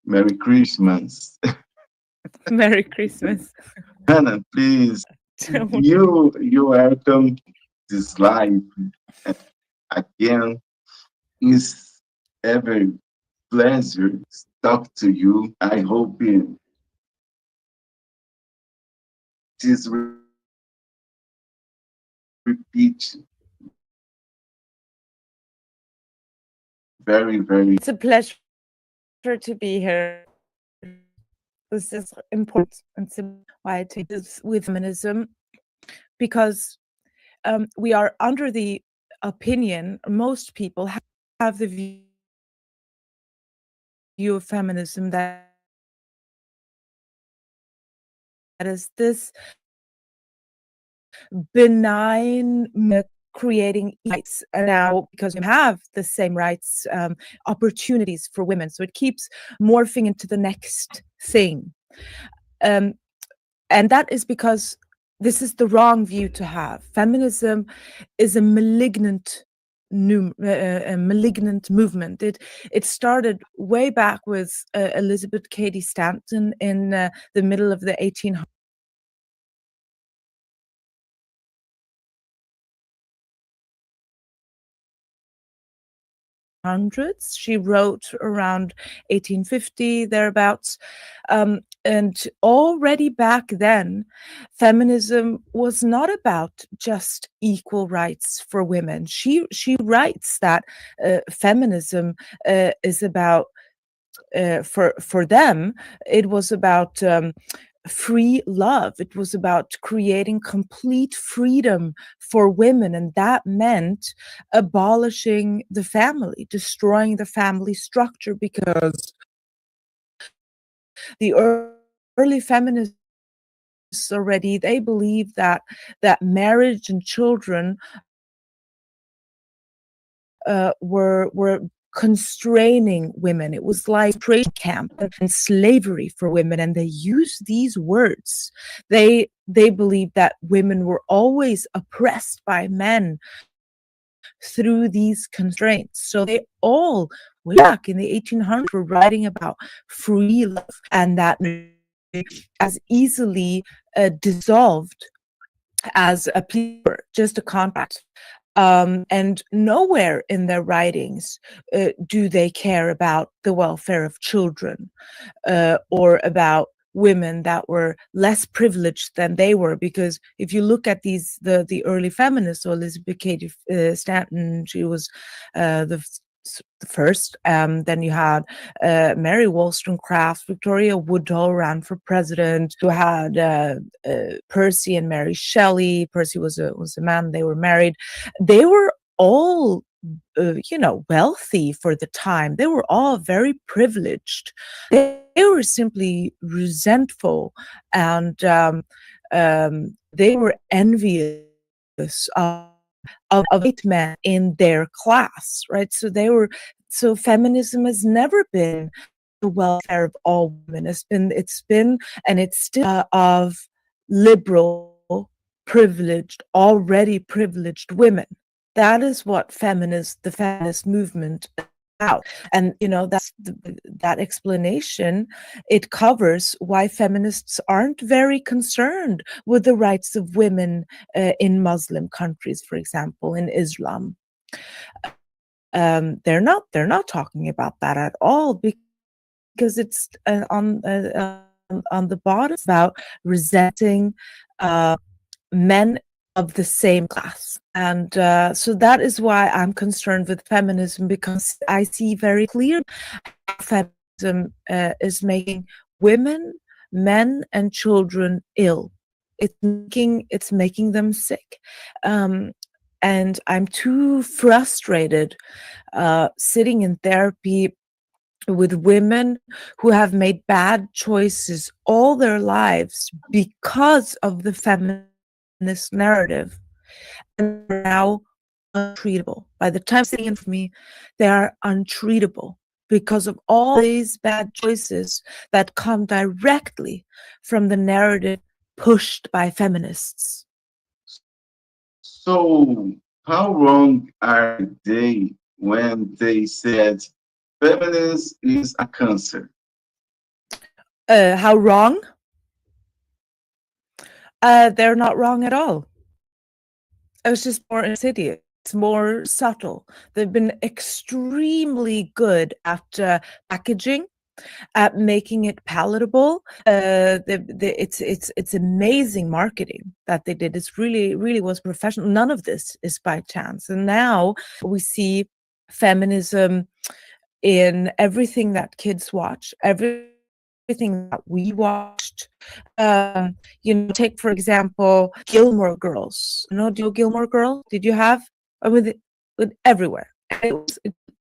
Merry Christmas. Merry Christmas. Hannah, please, Don't- you welcome this live uh, again. It's ever pleasure to talk to you. I hope this repeat very, very It's a pleasure to be here. This is important and why I take this with feminism, because we are under the opinion, most people have the view of feminism that is this benign creating rights, and now because we have the same rights, opportunities for women, so it keeps morphing into the next thing, um, and that is because this is the wrong view to have. Feminism is a malignant a malignant movement. It started way back with Elizabeth Cady Stanton in the middle of the 1800s. She wrote around 1850, thereabouts. And already back then, feminism was not about just equal rights for women. She writes that feminism is about, for them, it was about free love. It was about creating complete freedom for women, and that meant abolishing the family, destroying the family structure, because the early feminists already, they believed that marriage and children were constraining women. It was like trade camp and slavery for women, and they used these words. They believed that women were always oppressed by men through these constraints. So they all, way back in the 1800s, were writing about free love, and that as easily dissolved as a paper, just a contract. And nowhere in their writings do they care about the welfare of children, or about women that were less privileged than they were. Because if you look at the early feminists, so Elizabeth Cady Stanton, she was the first. Then you had Mary Wollstonecraft, Victoria Woodhull ran for president. You had Percy and Mary Shelley. Percy was a man. They were married. They were all wealthy for the time. They were all very privileged. They were simply resentful, and they were envious of white men in their class, right? So feminism has never been the welfare of all women. It's been, and it's still of liberal, privileged, already privileged women. That is what the feminist movement is about. And that explanation, it covers why feminists aren't very concerned with the rights of women in Muslim countries, for example, in Islam. They're not talking about that at all, because it's on the bottom about resenting men of the same class. And so that is why I'm concerned with feminism, because I see very clearly how feminism is making women, men, and children ill. It's making them sick. And I'm too frustrated sitting in therapy with women who have made bad choices all their lives because of the feminist narrative, and are now untreatable. By the time sitting in for me, they are untreatable because of all these bad choices that come directly from the narrative pushed by feminists. so how wrong are they when they said feminism is a cancer? How wrong? They're not wrong at all. It was just more insidious, more subtle. They've been extremely good at packaging, at making it palatable. It's amazing marketing that they did. It's really was professional. None of this is by chance. And now we see feminism in everything that kids watch, everything that we watched. Take for example Gilmore Girls. Do you know Gilmore Girls? Did you have? With everywhere. It was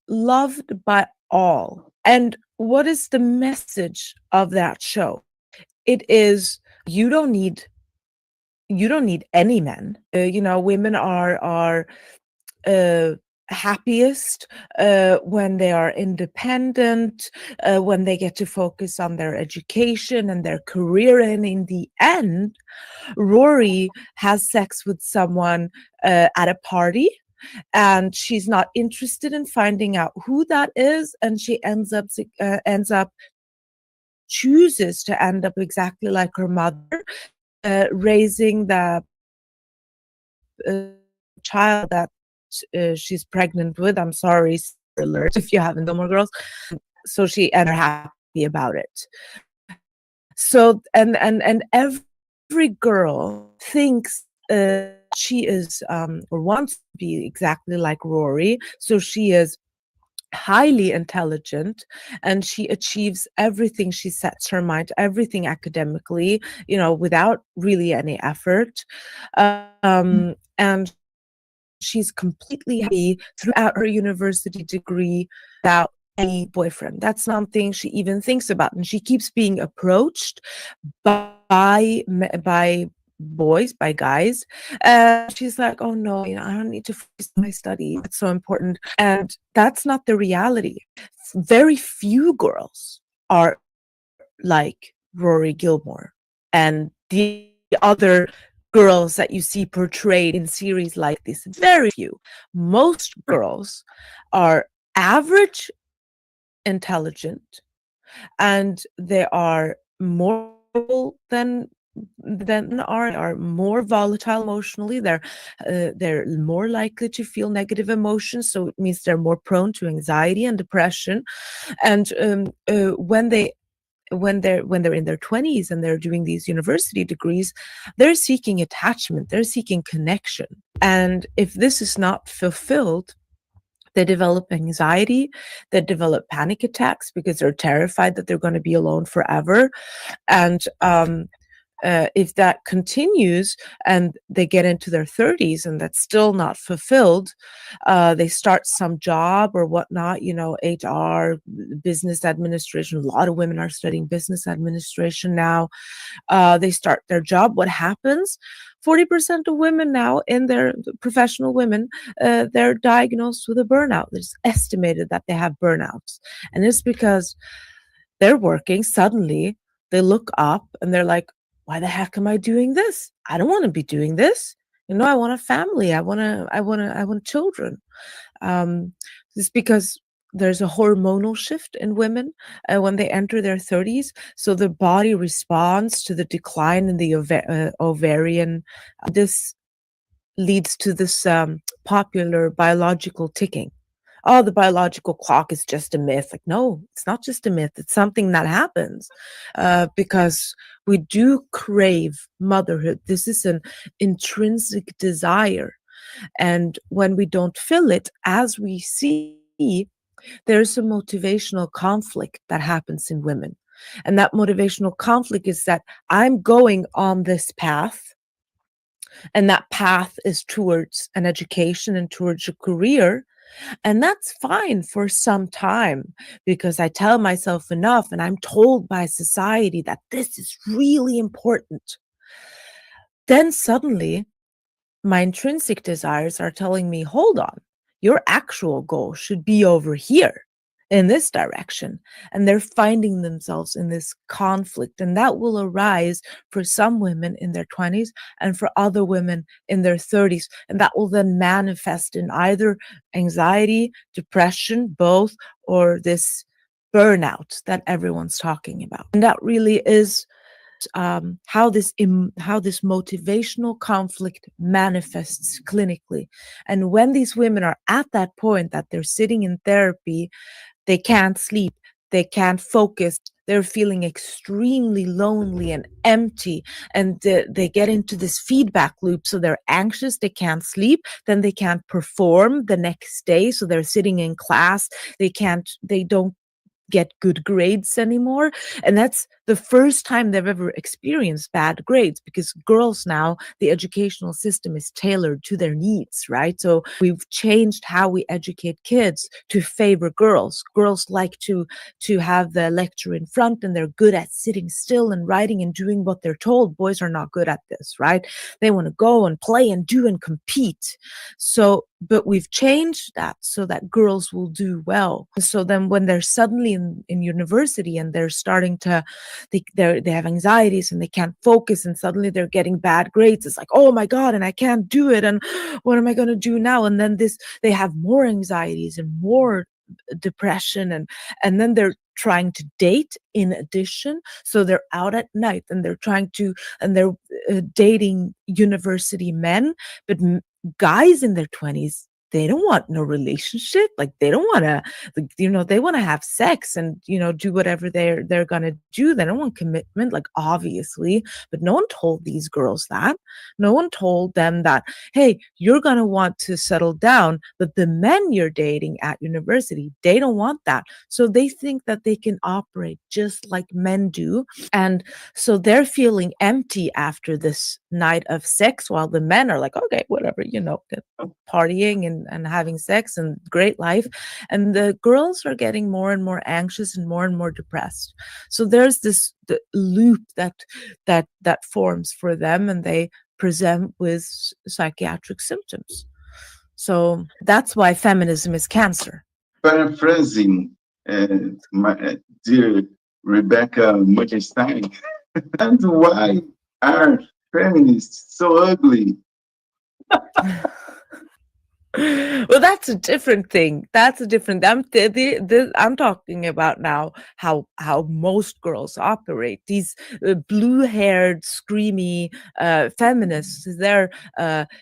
loved by all. And what is the message of that show? It is you don't need any men. Women are happiest when they are independent, when they get to focus on their education and their career. And in the end, Rory has sex with someone at a party, and she's not interested in finding out who that is, and she chooses to end up exactly like her mother, raising the child that she's pregnant with. I'm sorry, spoiler alert if you haven't done more girls. So she and are happy about it. So and every girl thinks she is or wants to be exactly like Rory. So she is highly intelligent, and she achieves everything she sets her mind to, everything academically, without really any effort. And she's completely happy throughout her university degree without any boyfriend. That's something she even thinks about, and she keeps being approached by boys, by guys. She's like, oh no, I don't need to focus on my study. It's so important. And that's not the reality. Very few girls are like Rory Gilmore and the other girls that you see portrayed in series like this. Very few. Most girls are average intelligent, and they are more than are more volatile emotionally. They're more likely to feel negative emotions, so it means they're more prone to anxiety and depression. And when they're in their 20s and they're doing these university degrees, they're seeking attachment, they're seeking connection. And if this is not fulfilled, they develop anxiety, they develop panic attacks because they're terrified that they're going to be alone forever. And if that continues and they get into their 30s and that's still not fulfilled, they start some job or whatnot, HR, business administration. A lot of women are studying business administration now. They start their job. What happens? 40% of women now, in their professional women, they're diagnosed with a burnout. It's estimated that they have burnouts. And it's because they're working. Suddenly they look up and they're like, why the heck am I doing this? I don't want to be doing this. I want a family. I want children. It's because there's a hormonal shift in women when they enter their 30s. So the body responds to the decline in the ovarian. This leads to this popular biological ticking. Oh, the biological clock is just a myth. Like, no, it's not just a myth. It's something that happens because we do crave motherhood. This is an intrinsic desire. And when we don't fill it, as we see, there's a motivational conflict that happens in women. And that motivational conflict is that I'm going on this path, and that path is towards an education and towards a career. And that's fine for some time because I tell myself enough and I'm told by society that this is really important. Then suddenly my intrinsic desires are telling me, hold on, your actual goal should be over here in this direction. And they're finding themselves in this conflict. And that will arise for some women in their 20s and for other women in their 30s. And that will then manifest in either anxiety, depression, both, or this burnout that everyone's talking about. And that really is how this motivational conflict manifests clinically. And when these women are at that point that they're sitting in therapy, they can't sleep, they can't focus, they're feeling extremely lonely and empty, and they get into this feedback loop. So they're anxious, they can't sleep, then they can't perform the next day. So they're sitting in class, they don't get good grades anymore. And that's the first time they've ever experienced bad grades, because girls now, the educational system is tailored to their needs, right? So we've changed how we educate kids to favor girls. Girls like to have the lecture in front, and they're good at sitting still and writing and doing what they're told. Boys are not good at this, right? They want to go and play and do and compete. So but we've changed that so that girls will do well. So then when they're suddenly in university and they're starting to, they have anxieties and they can't focus, and suddenly they're getting bad grades, it's like, oh my God, and I can't do it, and what am I going to do now? And then they have more anxieties and more depression, and then they're trying to date in addition. So they're out at night and they're dating university men, but guys in their 20s, they don't want no relationship. Like, they don't want to, they want to have sex and, do whatever they're going to do. They don't want commitment, like, obviously, but no one told these girls that. No one told them that, hey, you're going to want to settle down, but the men you're dating at university, they don't want that. So they think that they can operate just like men do. And so they're feeling empty after this night of sex, while the men are like, okay, whatever, partying and having sex and great life. And the girls are getting more and more anxious and more depressed. So there's the loop that forms for them, and they present with psychiatric symptoms. So that's why feminism is cancer. Paraphrasing my dear Rebecca Muggenstein, and why are feminists so ugly? Well, that's a different thing. I'm talking about now how most girls operate. These blue-haired, screamy feminists, they're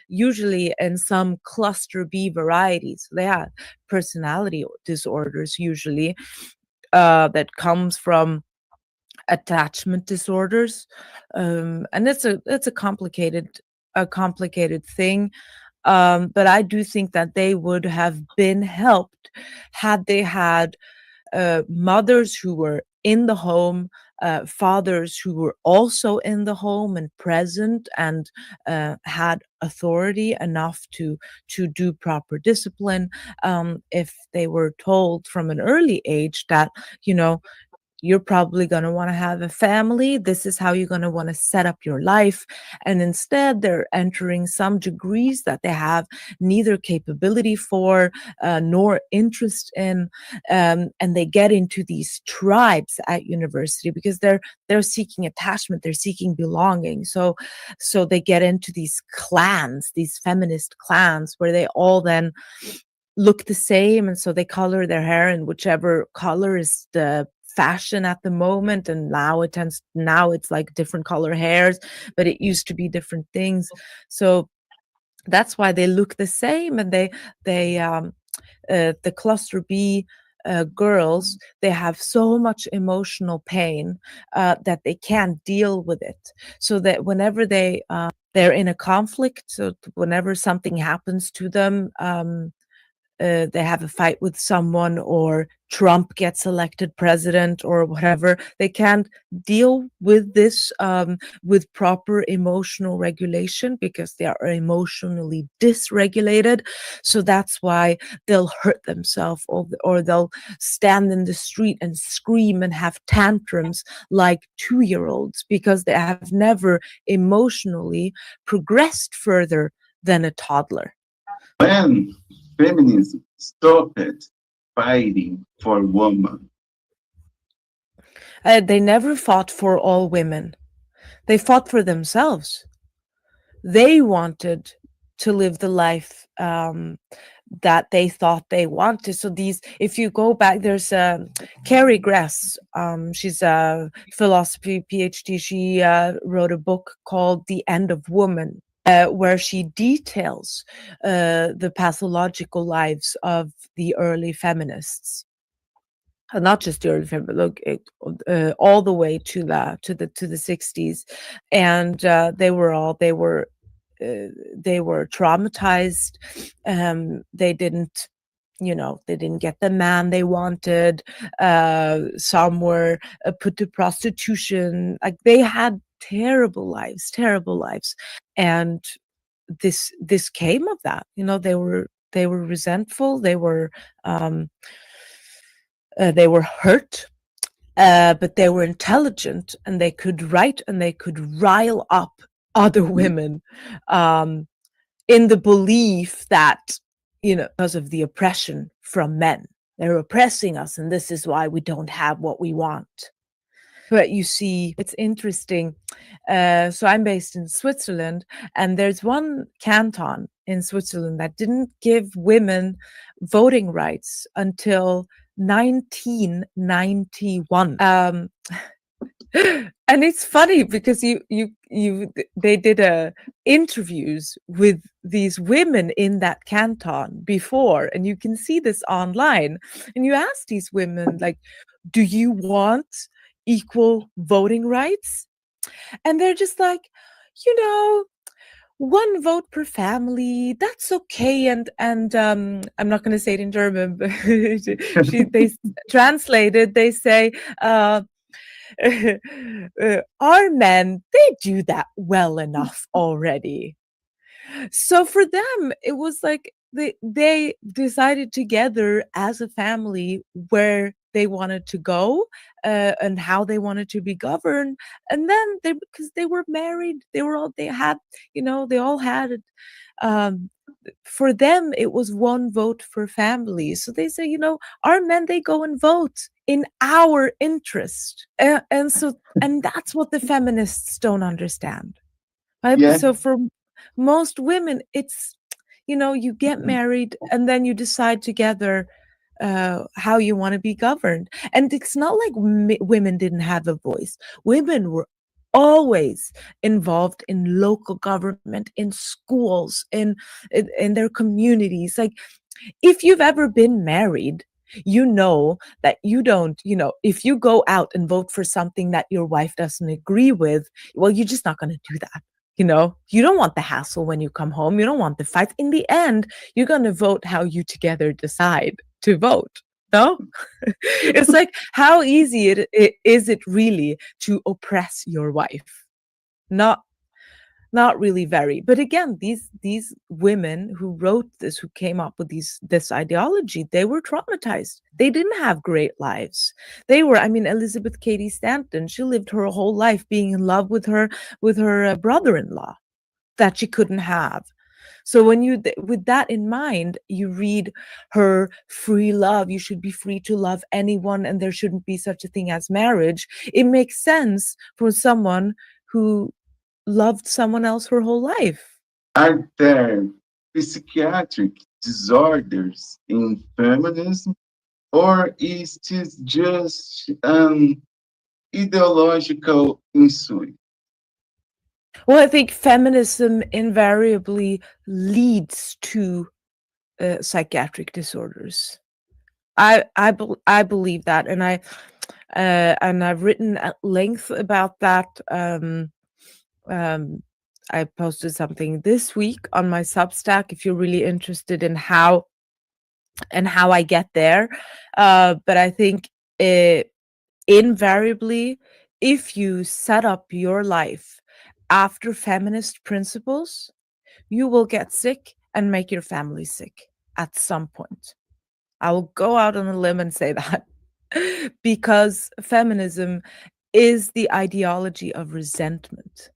usually in some cluster B varieties. They have personality disorders usually that comes from attachment disorders, and it's a complicated thing. But I do think that they would have been helped had they had mothers who were in the home, fathers who were also in the home and present, and had authority enough to do proper discipline. If they were told from an early age that, you're probably going to want to have a family. This is how you're going to want to set up your life. And instead, they're entering some degrees that they have neither capability for nor interest in. And they get into these tribes at university because they're seeking attachment. They're seeking belonging. So they get into these clans, these feminist clans, where they all then look the same. And so they color their hair in whichever color is the fashion at the moment, and now it's like different color hairs, but it used to be different things. So that's why they look the same. And the cluster B girls, they have so much emotional pain that they can't deal with it. So that whenever they're in a conflict, so whenever something happens to them, they have a fight with someone, or Trump gets elected president, or whatever, they can't deal with this with proper emotional regulation, because they are emotionally dysregulated. So that's why they'll hurt themselves, or they'll stand in the street and scream and have tantrums like 2-year-olds, because they have never emotionally progressed further than a toddler. When feminism stopped fighting for women, they never fought for all women. They fought for themselves. They wanted to live the life that they thought they wanted. So these, if you go back, there's Carrie Gress, she's a philosophy PhD. She wrote a book called The End of Woman, where she details the pathological lives of the early feminists. Not just the early feminists, look, all the way to the 60s, and they were traumatized. They didn't get the man they wanted. Some were put to prostitution. Like, they had terrible lives, and this came of that. They were resentful. They were hurt. But they were intelligent, and they could write, and they could rile up other women, in the belief that, because of the oppression from men, they're oppressing us, and this is why we don't have what we want. But you see, it's interesting. So I'm based in Switzerland, and there's one canton in Switzerland that didn't give women voting rights until 1991. And it's funny because they did interviews with these women in that canton before, and you can see this online. And you ask these women, like, do you want equal voting rights? And they're just like, 1 vote per family, that's okay. And I'm not going to say it in German, but they translated, they say, our men, they do that well enough already. So for them, it was like they decided together as a family where they wanted to go, and how they wanted to be governed. And then because they were married, they all had for them, it was 1 vote for families. So they say, our men, they go and vote in our interest. And that's what the feminists don't understand. Right? Yeah. So for most women, it's, you get married and then you decide together how you want to be governed. And it's not like women didn't have a voice. Women were always involved in local government, in schools, in their communities. Like, if you've ever been married, you know that you don't, if you go out and vote for something that your wife doesn't agree with, well, you're just not going to do that. You don't want the hassle when you come home. You don't want the fight. In the end, you're going to vote how you together decide to vote. No? It's like, how easy is it really to oppress your wife? Not really very. But again, these women who wrote this, who came up with this ideology, they were traumatized. They didn't have great lives. They were, Elizabeth Cady Stanton, she lived her whole life being in love with her brother-in-law that she couldn't have. So when with that in mind, you read her free love, you should be free to love anyone, and there shouldn't be such a thing as marriage. It makes sense for someone who loved someone else her whole life. Are there psychiatric disorders in feminism, or is it just ideological insight? Well, I think feminism invariably leads to psychiatric disorders. I believe that, and I've written at length about that. I posted something this week on my Substack if you're really interested in how I get there. But I think invariably, if you set up your life after feminist principles, you will get sick and make your family sick at some point. I will go out on a limb and say that because feminism is the ideology of resentment.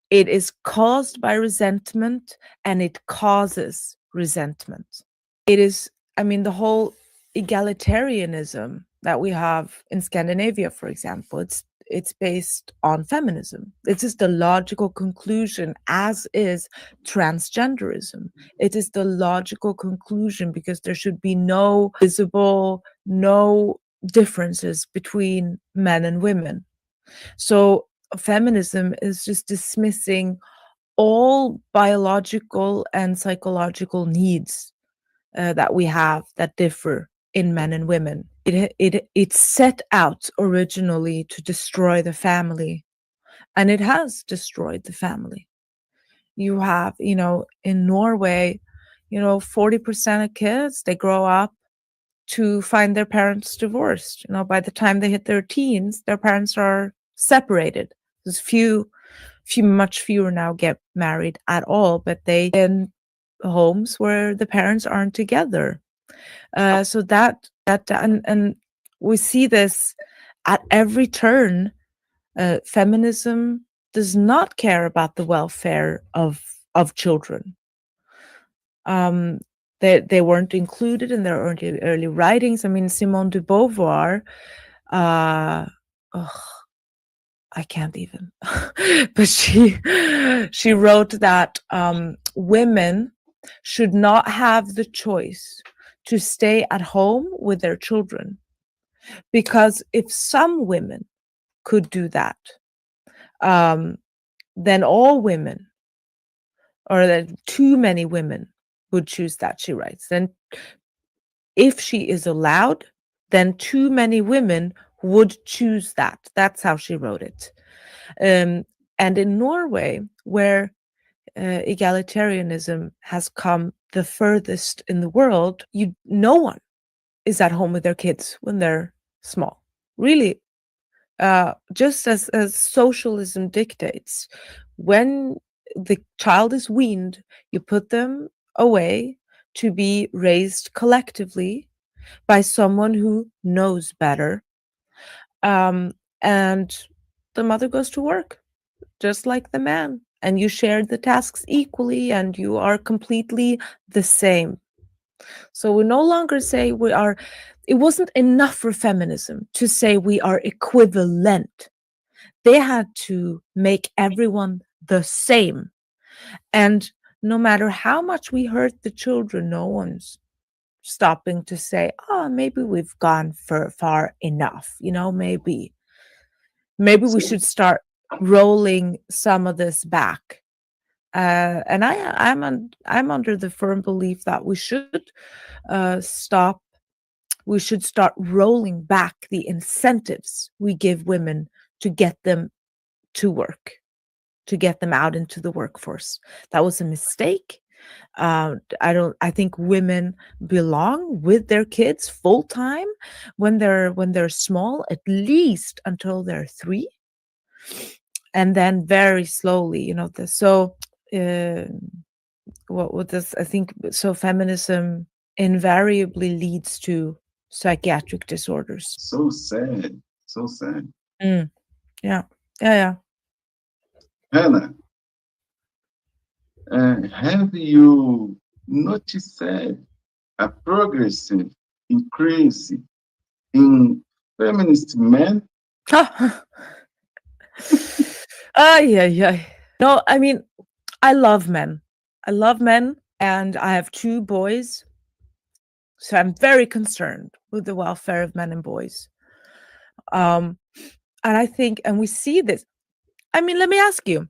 It is caused by resentment, and it causes resentment. It is, the whole egalitarianism that we have in Scandinavia, for example, it's based on feminism. It is the logical conclusion, as is transgenderism. It is the logical conclusion because there should be no visible, no differences between men and women. So feminism is just dismissing all biological and psychological needs that we have that differ in men and women. It set out originally to destroy the family, and it has destroyed the family. You have, in Norway, 40% of kids, they grow up to find their parents divorced. By the time they hit their teens, their parents are separated. There's much fewer now get married at all, but they in homes where the parents aren't together. So that and we see this at every turn. Feminism does not care about the welfare of children. They weren't included in their early writings. I mean, Simone de Beauvoir, I can't even, but she wrote that women should not have the choice to stay at home with their children, because if some women could do that, then all women, or that too many women would choose that, she writes. Then if she is allowed, then too many women would choose that. That's how she wrote it. And in Norway, where egalitarianism has come the furthest in the world, no one is at home with their kids when they're small. Really, just as socialism dictates, when the child is weaned, you put them away to be raised collectively by someone who knows better. And the mother goes to work, just like the man, and you share the tasks equally, and you are completely the same. So we no longer say we are. It wasn't enough for feminism to say we are equivalent. They had to make everyone the same. And no matter how much we hurt the children, no one's stopping to say, oh, maybe we've gone far enough. Maybe we should start rolling some of this back. And I'm under the firm belief that we should stop. We should start rolling back the incentives we give women to get them to work, to get them out into the workforce. That was a mistake. I think women belong with their kids full time when they're small, at least until they're 3, and then very slowly, what would this? I think so. Feminism invariably leads to psychiatric disorders. So sad. So sad. Yeah. Hannah, have you noticed a progressive increase in feminist men? Yeah. No, I mean, I love men. And I have 2 boys. So I'm very concerned with the welfare of men and boys. And I think, and we see this. I mean, let me ask you,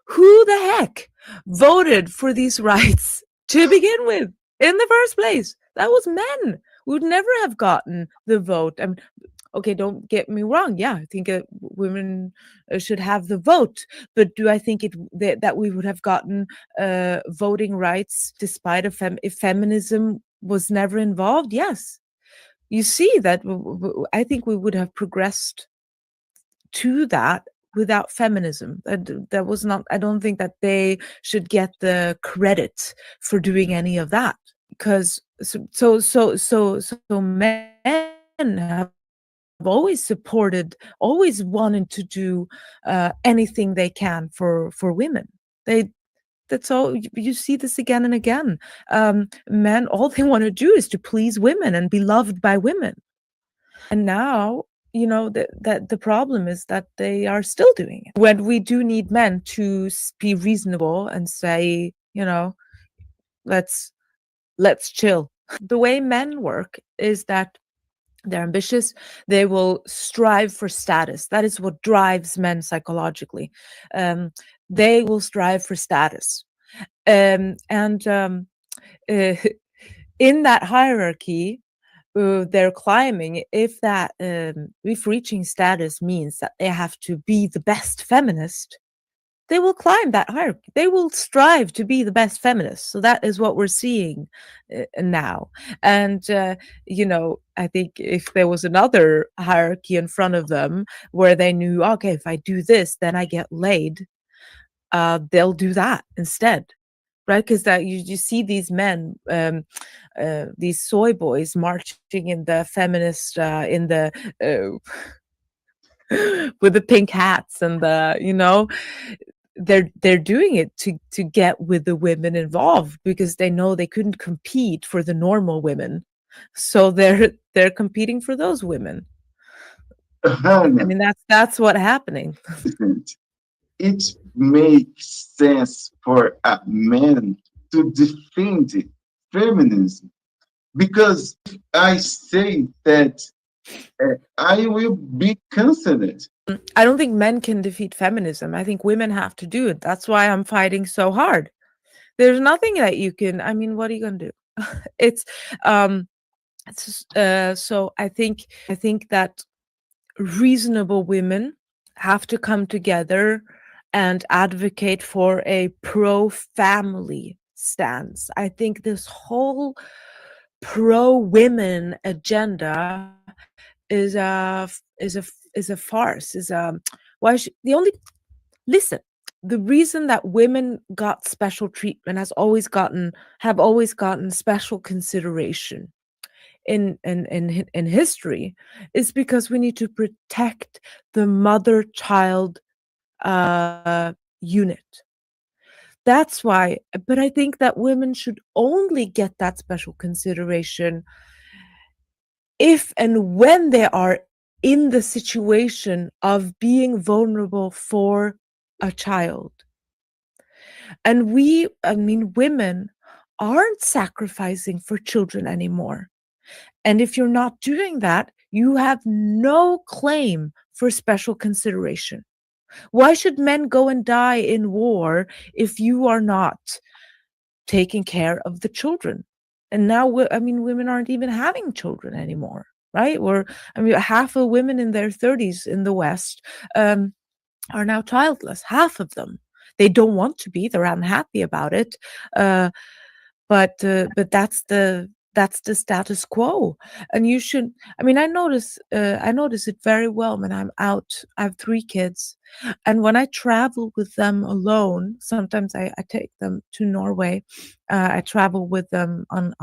who the heck voted for these rights to begin with in the first place? That was men. We would never have gotten the vote. I mean, okay, don't get me wrong. Yeah, I think women should have the vote. But do I think that we would have gotten voting rights despite if feminism was never involved? Yes. You see that I think we would have progressed to that without feminism. That was not. I don't think that they should get the credit for doing any of that, because so men have always supported, always wanted to do anything they can for women. That's all. You see this again and again. Men, all they want to do is to please women and be loved by women. And now that the problem is that they are still doing it. When we do need men to be reasonable and say, let's chill. The way men work is that they're ambitious. They will strive for status. That is what drives men psychologically. They will strive for status. And in that hierarchy, they're climbing. If reaching status means that they have to be the best feminist, they will climb that hierarchy. They will strive to be the best feminist. So that is what we're seeing now. And, I think if there was another hierarchy in front of them where they knew, okay, if I do this, then I get laid, they'll do that instead. Right? Because that you see these men, these soy boys marching in the feminist, with the pink hats and they're doing it to get with the women involved because they know they couldn't compete for the normal women, so they're competing for those women. I mean, that's what's happening. It makes sense for a man to defend feminism, because I say that I will be cancelled. I don't think men can defeat feminism. I think women have to do it. That's why I'm fighting so hard. There's nothing that you can. I mean, what are you gonna do? So I think that reasonable women have to come together and advocate for a pro-family stance. I think this whole pro-women agenda is a farce. The reason that women got special treatment have always gotten special consideration in history is because we need to protect the mother-child unit. That's why. But I think that women should only get that special consideration if and when they are in the situation of being vulnerable for a child. And women aren't sacrificing for children anymore. And if you're not doing that, you have no claim for special consideration. Why should men go and die in war if you are not taking care of the children? And now, women aren't even having children anymore, right? Half of women in their 30s in the West are now childless. Half of them. They don't want to be. They're unhappy about it. But that's the status quo. And you should. I notice it very well when I'm out. I have 3 kids, and when I travel with them alone, sometimes I take them to Norway. I travel with them on.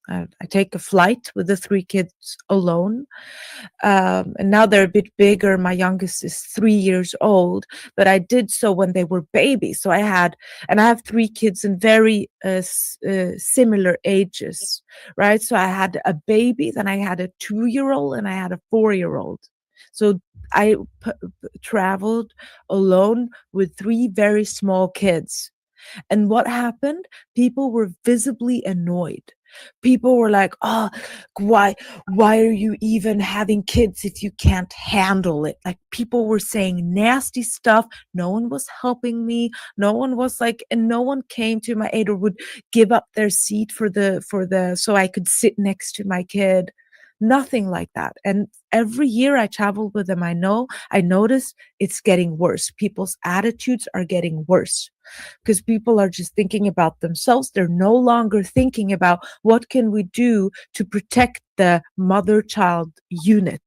I take a flight with the 3 kids alone. And now they're a bit bigger. My youngest is 3 years old, but I did so when they were babies. So I have 3 kids in very similar ages, right? So I had a baby, then I had a 2-year-old, and I had a 4-year-old. So I traveled alone with 3 very small kids. And what happened? People were visibly annoyed. People were like, oh, why are you even having kids if you can't handle it? Like, people were saying nasty stuff. No one was helping me. No one was and no one came to my aid or would give up their seat so I could sit next to my kid. Nothing like that. And every year I travel with them, I notice it's getting worse. People's attitudes are getting worse because people are just thinking about themselves. They're no longer thinking about what can we do to protect the mother-child unit.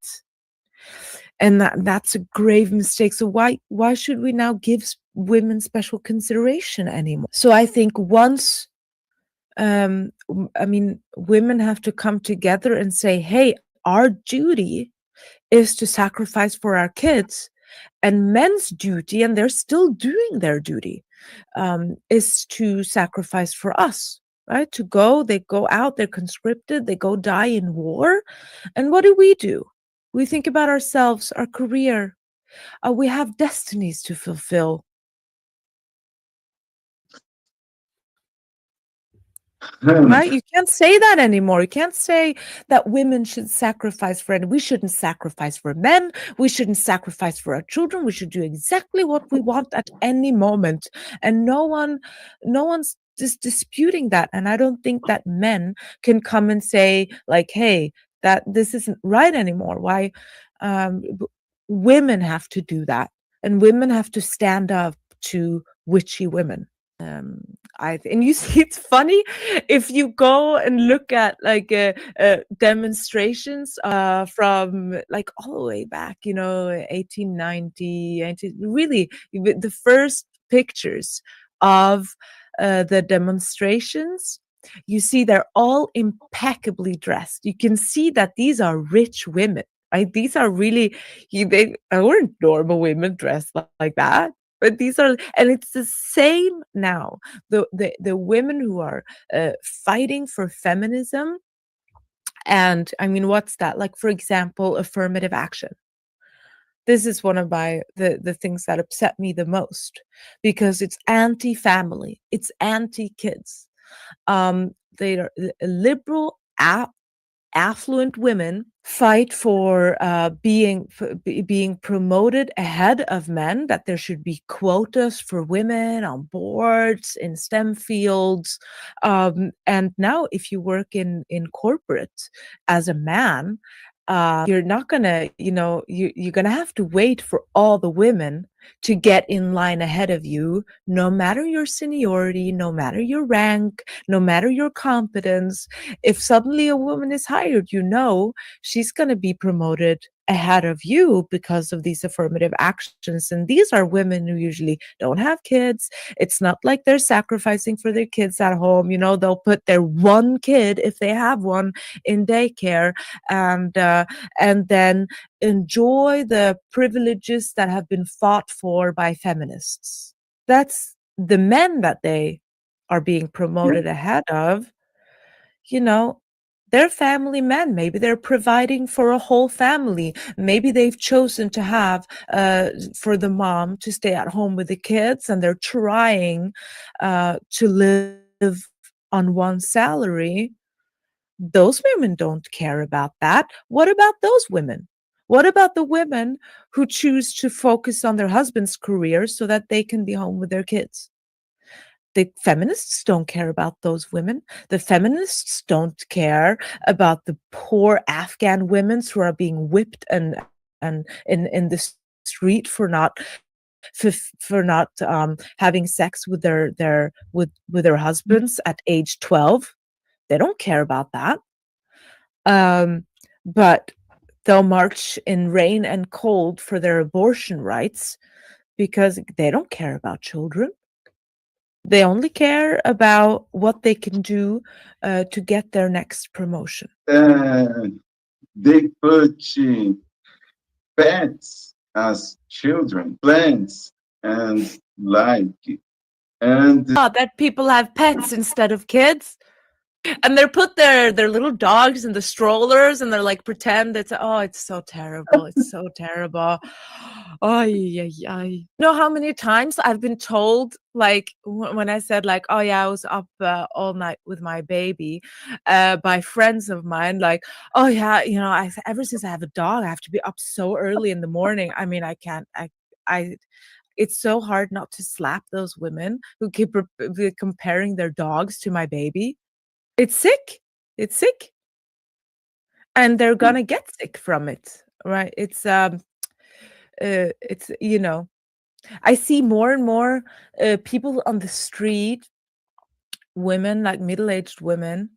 And that's a grave mistake. So why should we now give women special consideration anymore? So I think once women have to come together and say, hey, our duty is to sacrifice for our kids, and men's duty, and they're still doing their duty, is to sacrifice for us, right? They go out, they're conscripted, they go die in war. And what do? We think about ourselves, our career. We have destinies to fulfill. Right? You can't say that anymore. You can't say that women should sacrifice for it. We shouldn't sacrifice for men. We shouldn't sacrifice for our children. We should do exactly what we want at any moment. And no one's just disputing that. And I don't think that men can come and say, like, hey, that this isn't right anymore. Why women have to do that. And women have to stand up to witchy women. And you see, it's funny if you go and look at like demonstrations from like all the way back, 1890, really the first pictures of the demonstrations. You see, they're all impeccably dressed. You can see that these are rich women, right? These are really, they weren't normal women dressed like that. But these are, and it's the same now. The women who are fighting for feminism, and I mean, what's that? Like, for example, affirmative action. This is one of the things that upset me the most, because it's anti-family, it's anti-kids. They are liberal, affluent women fight for being promoted ahead of men, that there should be quotas for women on boards in STEM fields. And now if you work in corporate as a man, you're not gonna, you're gonna have to wait for all the women to get in line ahead of you, no matter your seniority, no matter your rank, no matter your competence. If suddenly a woman is hired, she's going to be promoted ahead of you because of these affirmative actions. And these are women who usually don't have kids. It's not like they're sacrificing for their kids at home. They'll put their one kid, if they have one, in daycare, and then enjoy the privileges that have been fought for by feminists. That's the men that they are being promoted ahead of. They're family men. Maybe they're providing for a whole family. Maybe they've chosen to have for the mom to stay at home with the kids, and they're trying to live on one salary. Those women don't care about that. What about those women? What about the women who choose to focus on their husband's career so that they can be home with their kids? The feminists don't care about those women. The feminists don't care about the poor Afghan women who are being whipped and in the street for not having sex with their husbands at age 12. They don't care about that. But they'll march in rain and cold for their abortion rights because they don't care about children. They only care about what they can do to get their next promotion. They put pets as children, plants, and and that people have pets instead of kids. And they're put their little dogs in the strollers, and they're like pretend it's so terrible. It's so terrible. Oh, yeah. You know how many times I've been told, like when I said like, oh yeah, I was up all night with my baby, by friends of mine, like, oh yeah, ever since I have a dog, I have to be up so early in the morning. I mean, I can't. It's so hard not to slap those women who keep comparing their dogs to my baby. It's sick. It's sick. And they're gonna get sick from it, right? It's I see more and more people on the street, women, like middle-aged women,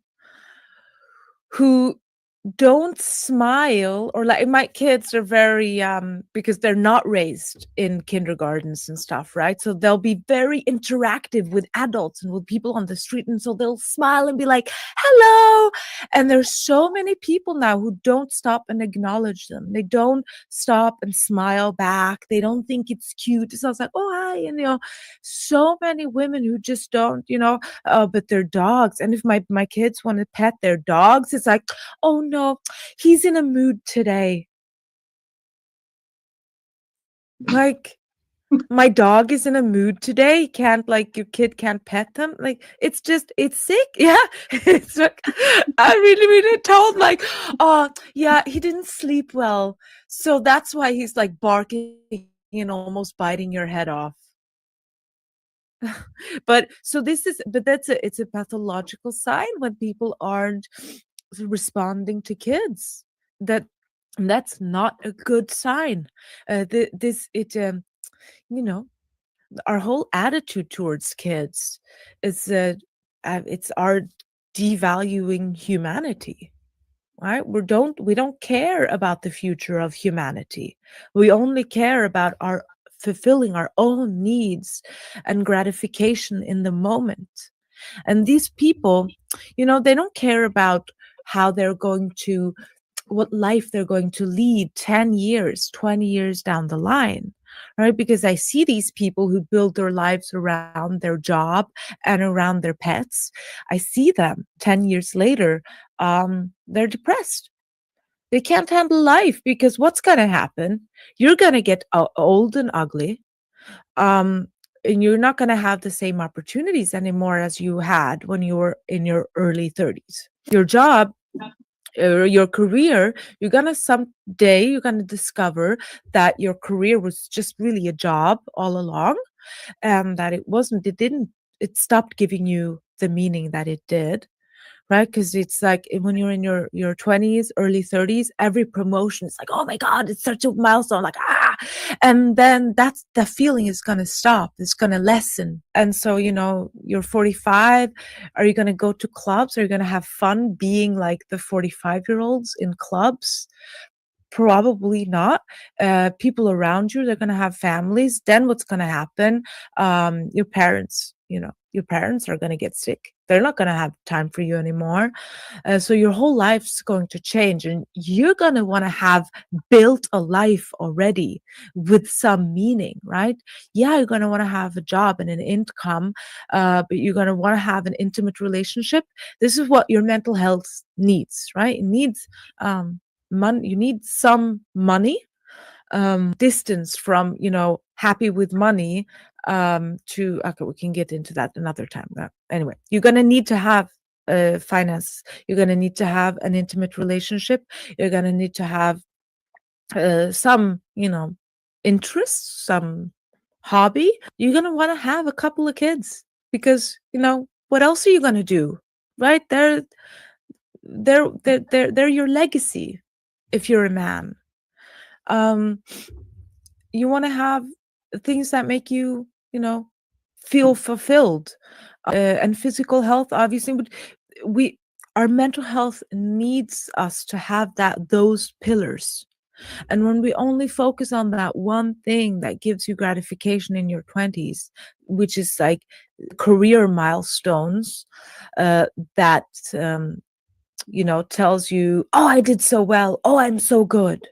who don't smile, or like my kids are very because they're not raised in kindergartens and stuff, right? So they'll be very interactive with adults and with people on the street, and so they'll smile and be like, hello. And there's so many people now who don't stop and acknowledge them. They don't stop and smile back. They don't think it's cute. So it's like, oh hi. And so many women who just don't, but their dogs. And if my kids want to pet their dogs, it's like, oh no, he's in a mood today. Like, my dog is in a mood today. Can't, like, your kid can't pet them. Like, it's just, it's sick. Yeah. It's like, I really told, like, oh yeah, he didn't sleep well, so that's why he's like barking and almost biting your head off. But so this is, but it's a pathological sign when people aren't responding to kids. That that's not a good sign. This it you know, our whole attitude towards kids is it's our devaluing humanity, right? We don't care about the future of humanity. We only care about our fulfilling our own needs and gratification in the moment. And these people, they don't care about how they're going to, what life they're going to lead 10 years, 20 years down the line, right? Because I see these people who build their lives around their job and around their pets. I see them 10 years later, they're depressed. They can't handle life because what's going to happen? You're going to get old and ugly. And you're not going to have the same opportunities anymore as you had when you were in your early 30s. Your job or your career, you're gonna discover that your career was just really a job all along, and that it stopped giving you the meaning that it did, right? Because it's like when you're in your 20s, early 30s, every promotion is like, oh my God, it's such a milestone, like, and then that's the feeling is going to stop, it's going to lessen. And so, you're 45. Are you going to go to clubs? Are you going to have fun being like the 45-year-olds in clubs? Probably not. People around you, they're going to have families. Then what's going to happen? Your parents are going to get sick. They're not going to have time for you anymore. So your whole life's going to change, and you're going to want to have built a life already with some meaning, right? Yeah, you're going to want to have a job and an income, but you're going to want to have an intimate relationship. This is what your mental health needs, right? It needs money. You need some money, distance from happy with money, to, okay, we can get into that another time. But anyway, you're going to need to have finance. You're going to need to have an intimate relationship. You're going to need to have some interests, some hobby. You're going to want to have a couple of kids, because what else are you going to do, right? They're your legacy if you're a man. You want to have things that make you feel fulfilled, and physical health, obviously, but our mental health needs us to have those pillars. And when we only focus on that one thing that gives you gratification in your 20s, which is like career milestones, that tells you, oh, I did so well, oh, I'm so good,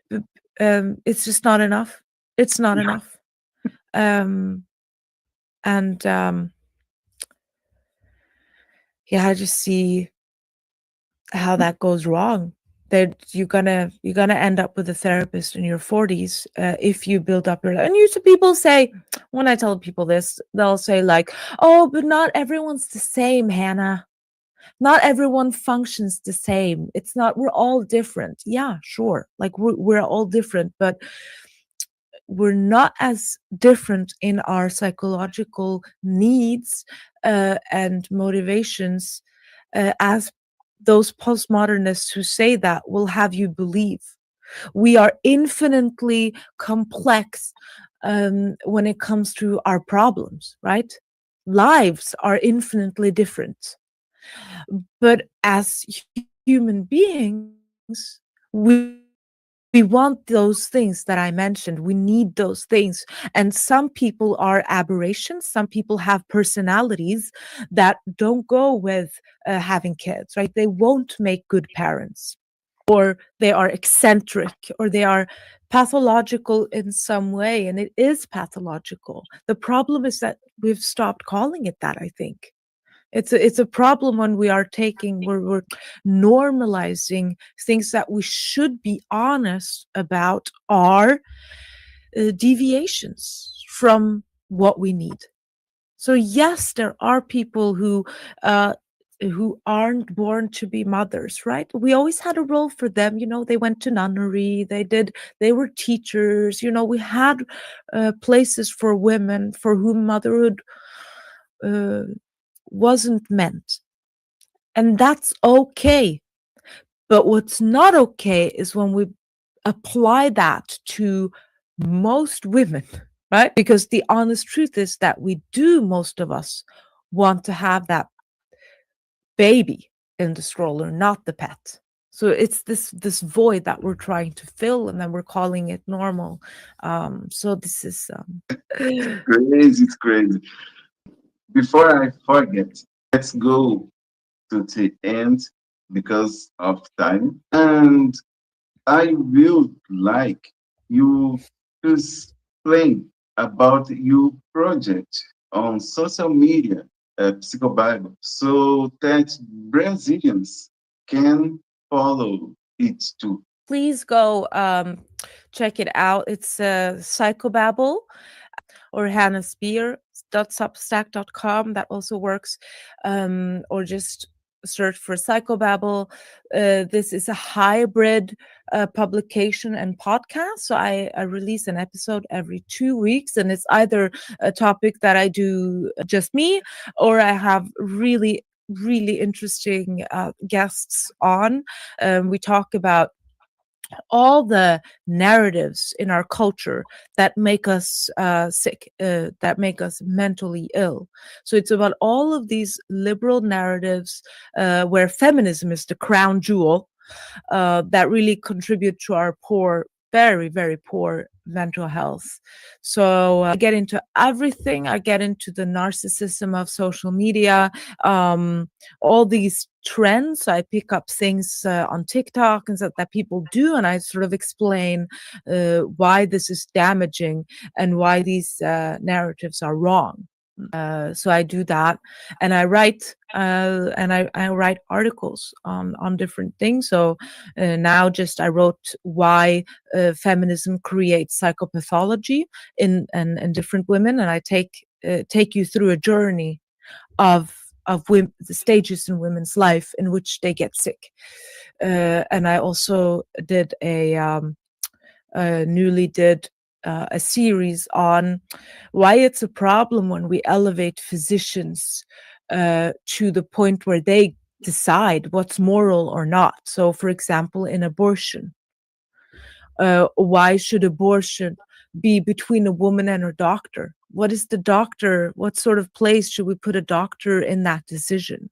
it's just not enough. It's not enough. And I just see how that goes wrong. That you're gonna end up with a therapist in your 40s, if you build up and people say, when I tell people this, they'll say like, oh, but not everyone's the same, Hannah. Not everyone functions the same. It's not, we're all different. Yeah, sure. Like we're all different, but we're not as different in our psychological needs, and motivations, as those postmodernists who say that will have you believe. We are infinitely complex, when it comes to our problems, right? Lives are infinitely different. But as human beings, we want those things that I mentioned. We need those things. And some people are aberrations. Some people have personalities that don't go with having kids, right? They won't make good parents, or they are eccentric, or they are pathological in some way. And it is pathological. The problem is that we've stopped calling it that, I think. It's a problem when we're normalizing things that we should be honest about are deviations from what we need. So yes, there are people who aren't born to be mothers, right? We always had a role for them. They went to nunnery, they were teachers. We had places for women for whom motherhood wasn't meant, and that's okay. But what's not okay is when we apply that to most women, right? Because the honest truth is that most of us want to have that baby in the stroller, not the pet. So it's this void that we're trying to fill, and then we're calling it normal. So this is Crazy, it's crazy. Before I forget, let's go to the end because of time. And I will like you to explain about your project on social media, Psychobible, so that Brazilians can follow it too. please go check it out. It's Psychobabble or hannahspier.substack.com. That also works. Or just search for Psychobabble. This is a hybrid publication and podcast. So I release an episode every 2 weeks, and it's either a topic that I do just me, or I have really interesting guests on. We talk about all the narratives in our culture that make us sick, that make us mentally ill. So it's about all of these liberal narratives where feminism is the crown jewel that really contribute to our very, very poor mental health. So I get into everything. I get into the narcissism of social media, all these trends. I pick up things on TikTok and that people do, and I sort of explain why this is damaging and why these narratives are wrong. So I do that, and I write I write articles on different things. So now I wrote why feminism creates psychopathology in different women, and I take you through a journey of the stages in women's life in which they get sick. And I also did newly did a series on why it's a problem when we elevate physicians to the point where they decide what's moral or not. So, for example, in abortion, why should abortion be between a woman and her doctor? What sort of place should we put a doctor in that decision?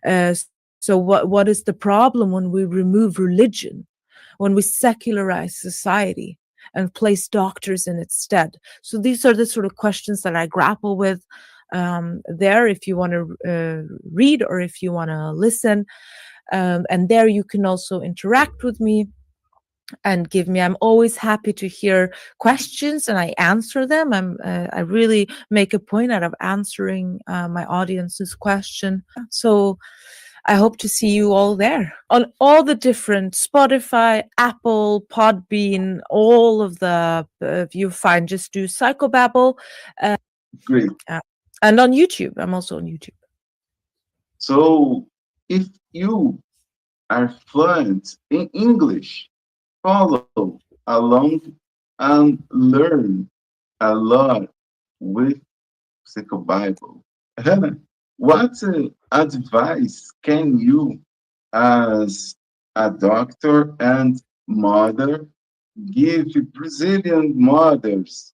So what is the problem when we remove religion, when we secularize society and place doctors in its stead? So these are the sort of questions that I grapple with there, if you want to read or if you want to listen. And there you can also interact with me and I'm always happy to hear questions, and I answer them. I really make a point out of answering my audience's question. So I hope to see you all there on all the different Spotify, Apple, Podbean, all of the you find. Just do Psychobabble. Great. And on YouTube. I'm also on YouTube. So if you are fluent in English, follow along and learn a lot with Psychobible. Hannah, what advice can you, as a doctor and mother, give Brazilian mothers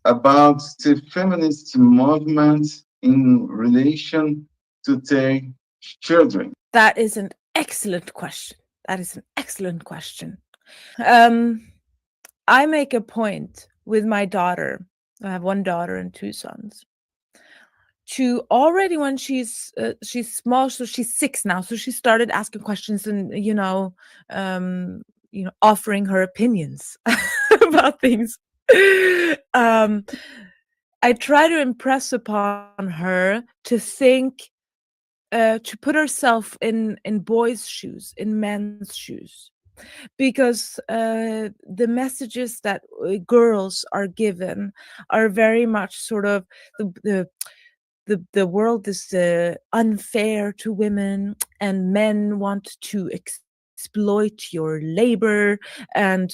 about the feminist movement in relation to their children? That is an excellent question. I make a point with my daughter. I have one daughter and two sons. To already when she's small, so she's 6 now, so she started asking questions and offering her opinions about things. I try to impress upon her to think, to put herself in boys' shoes, in men's shoes. because the messages that girls are given are very much sort of the world is unfair to women, and men want to exploit your labor, and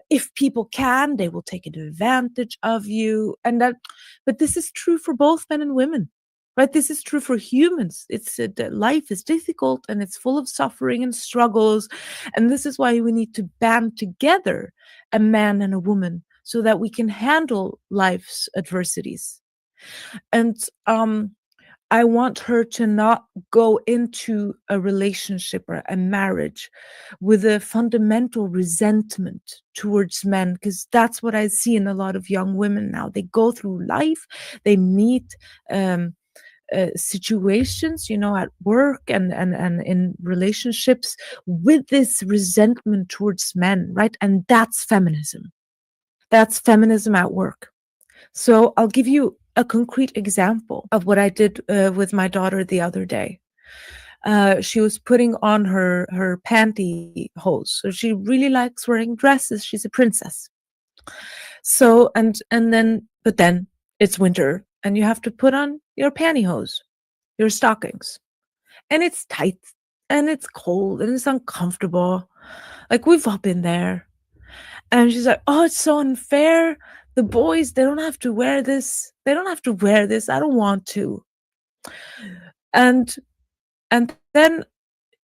if people can, they will take advantage of you, and that. But this is true for both men and women, right? This is true for humans. It's that life is difficult and it's full of suffering and struggles, and this is why we need to band together, a man and a woman, so that we can handle life's adversities. And I want her to not go into a relationship or a marriage with a fundamental resentment towards men, because that's what I see in a lot of young women now. They go through life, they meet situations, at work and in relationships, with this resentment towards men, right? And that's feminism. That's feminism at work. So I'll give you a concrete example of what I did with my daughter the other day. She was putting on her pantyhose. So she really likes wearing dresses. She's a princess. So but then it's winter and you have to put on your pantyhose, your stockings, and it's tight and it's cold and it's uncomfortable. Like, we've all been there. And she's like, "Oh, it's so unfair. The boys, they don't have to wear this. They don't have to wear this. I don't want to." And then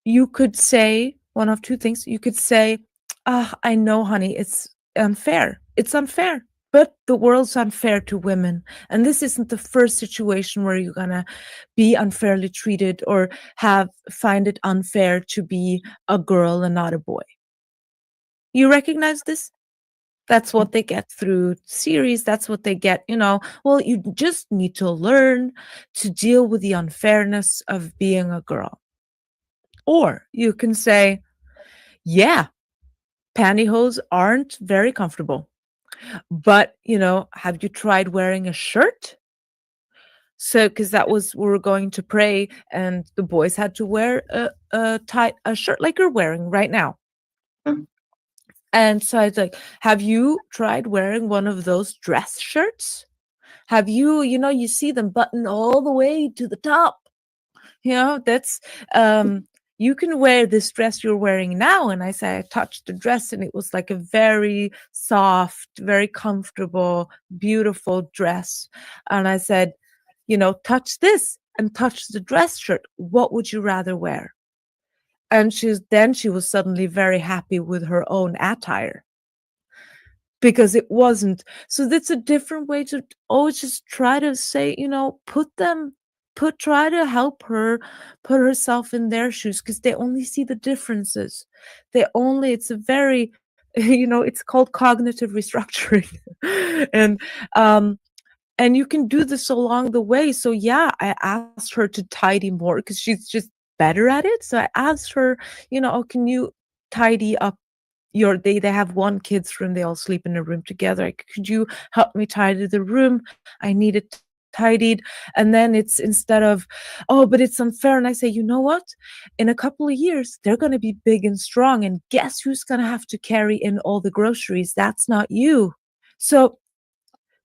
you could say one of two things. You could say, I know, honey, it's unfair. It's unfair. But the world's unfair to women. And this isn't the first situation where you're gonna be unfairly treated or find it unfair to be a girl and not a boy. You recognize this? That's what they get through series. That's what they get, well, you just need to learn to deal with the unfairness of being a girl. Or you can say, yeah, pantyhose aren't very comfortable, but, have you tried wearing a shirt? So, because that was, we were going to pray and the boys had to wear a shirt like you're wearing right now. And so I was like, have you tried wearing one of those dress shirts? Have you, you see them button all the way to the top. That's, you can wear this dress you're wearing now. And I touched the dress and it was like a very soft, very comfortable, beautiful dress. And I said, touch this and touch the dress shirt. What would you rather wear? And she was suddenly very happy with her own attire, because it wasn't. So that's a different way to always just try to say, try to help her put herself in their shoes, because they only see the differences. It's a very, it's called cognitive restructuring. And you can do this along the way. So yeah, I asked her to tidy more because she's just better at it. So I asked her, oh, can you tidy up they have one kid's room, they all sleep in a room together. Could you help me tidy the room? I need it tidied. And then it's, instead of, oh, but it's unfair, and I say, you know what? In a couple of years, they're going to be big and strong, and guess who's going to have to carry in all the groceries? That's not you. So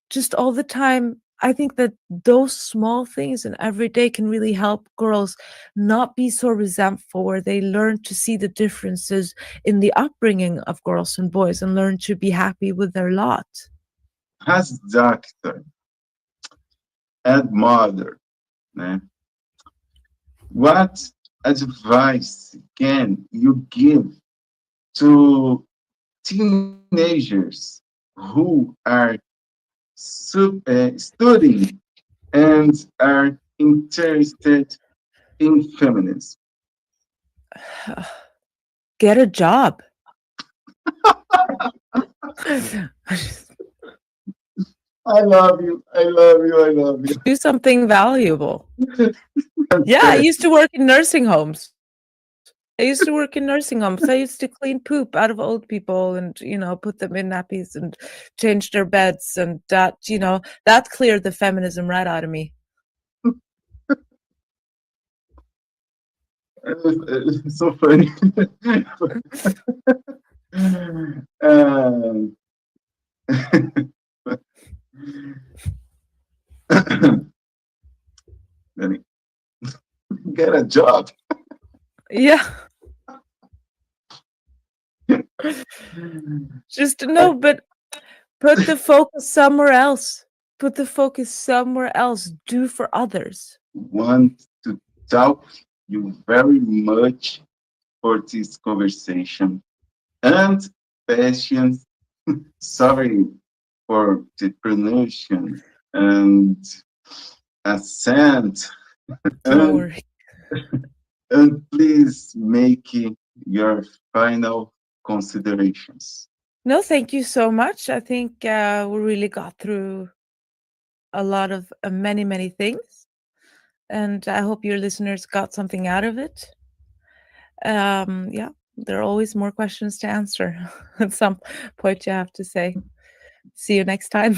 just all the time, I think that those small things in every day can really help girls not be so resentful, where they learn to see the differences in the upbringing of girls and boys and learn to be happy with their lot. As doctor and mother, né? What advice can you give to teenagers who are studying and are interested in feminism? Get a job. I love you. I love you. I love you. Do something valuable. Yeah, I used to work in nursing homes. I used to clean poop out of old people and, put them in nappies and change their beds. And that, that cleared the feminism right out of me. So funny. Um, Then get a job. Yeah. Just no, but put the focus somewhere else. Put the focus somewhere else. Do for others. Want to talk you very much for this conversation and patience. Sorry for the pronunciation and accent. Don't And, worry. and please make your final considerations. No, thank you so much. I think we really got through a lot of many things, and I hope your listeners got something out of it. Yeah, there are always more questions to answer. At some point, you have to say, "See you next time."